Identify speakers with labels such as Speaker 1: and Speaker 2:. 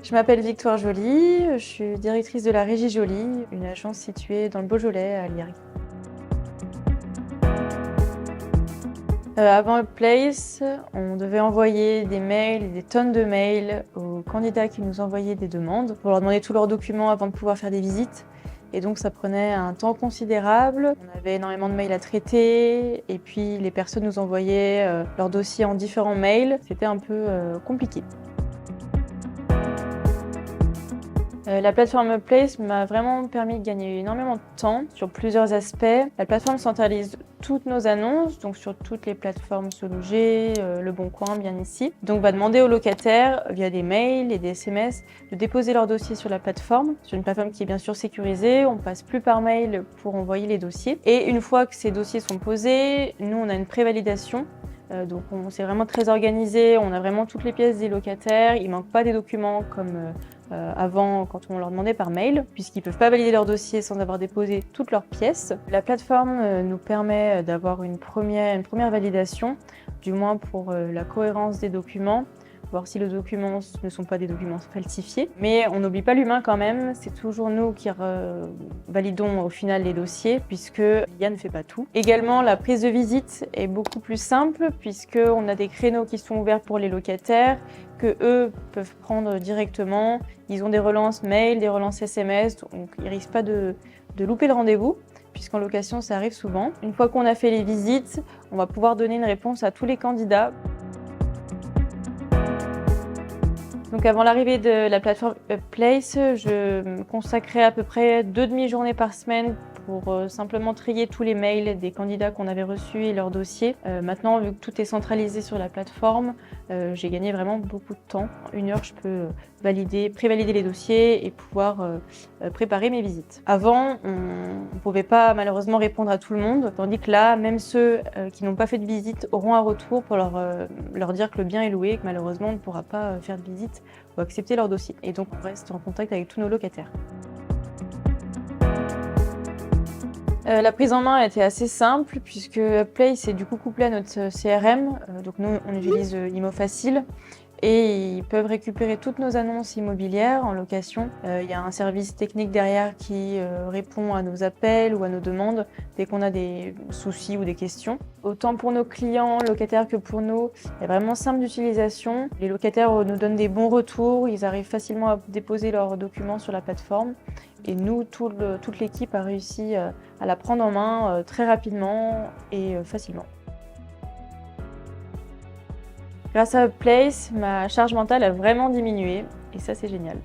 Speaker 1: Je m'appelle Victoire Joly, je suis directrice de la Régie Joly, une agence située dans le Beaujolais à Liric. Avant Upplace, on devait envoyer des mails et des tonnes de mails aux candidats qui nous envoyaient des demandes pour leur demander tous leurs documents avant de pouvoir faire des visites. Et donc ça prenait un temps considérable. On avait énormément de mails à traiter et puis les personnes nous envoyaient leurs dossiers en différents mails. C'était un peu compliqué. La plateforme Upplace m'a vraiment permis de gagner énormément de temps sur plusieurs aspects. La plateforme centralise toutes nos annonces, donc sur toutes les plateformes Se Loger, Le Bon Coin, bien ici. Donc va demander aux locataires, via des mails et des SMS, de déposer leur dossier sur la plateforme. Sur une plateforme qui est bien sûr sécurisée, on passe plus par mail pour envoyer les dossiers. Et une fois que ces dossiers sont posés, nous on a une prévalidation. Donc c'est vraiment très organisé, on a vraiment toutes les pièces des locataires, il ne manque pas des documents comme avant quand on leur demandait par mail, puisqu'ils ne peuvent pas valider leur dossier sans avoir déposé toutes leurs pièces. La plateforme nous permet d'avoir une première validation, du moins pour la cohérence des documents, voir si les documents ne sont pas des documents falsifiés. Mais on n'oublie pas l'humain quand même, c'est toujours nous qui validons au final les dossiers, puisque l'IA ne fait pas tout. Également, la prise de visite est beaucoup plus simple, puisqu'on a des créneaux qui sont ouverts pour les locataires, que eux peuvent prendre directement. Ils ont des relances mail, des relances SMS, donc ils ne risquent pas de louper le rendez-vous, puisqu'en location ça arrive souvent. Une fois qu'on a fait les visites, on va pouvoir donner une réponse à tous les candidats. Donc avant l'arrivée de la plateforme Upplace, je me consacrais à peu près 2 demi-journées par semaine pour simplement trier tous les mails des candidats qu'on avait reçus et leurs dossiers. Maintenant, vu que tout est centralisé sur la plateforme, j'ai gagné vraiment beaucoup de temps. En 1 heure, je peux prévalider les dossiers et pouvoir préparer mes visites. Avant, on ne pouvait pas malheureusement répondre à tout le monde, tandis que là, même ceux qui n'ont pas fait de visite auront un retour pour leur dire que le bien est loué et que malheureusement on ne pourra pas faire de visite ou accepter leur dossier. Et donc on reste en contact avec tous nos locataires. La prise en main a été assez simple puisque Upplace est du coup couplé à notre CRM. Donc nous, on utilise ImoFacile et ils peuvent récupérer toutes nos annonces immobilières en location. Il y a un service technique derrière qui répond à nos appels ou à nos demandes dès qu'on a des soucis ou des questions. Autant pour nos clients locataires que pour nous, c'est vraiment simple d'utilisation. Les locataires nous donnent des bons retours, ils arrivent facilement à déposer leurs documents sur la plateforme. Et nous, toute l'équipe a réussi à la prendre en main très rapidement et facilement. Grâce à Upplace, ma charge mentale a vraiment diminué et ça c'est génial.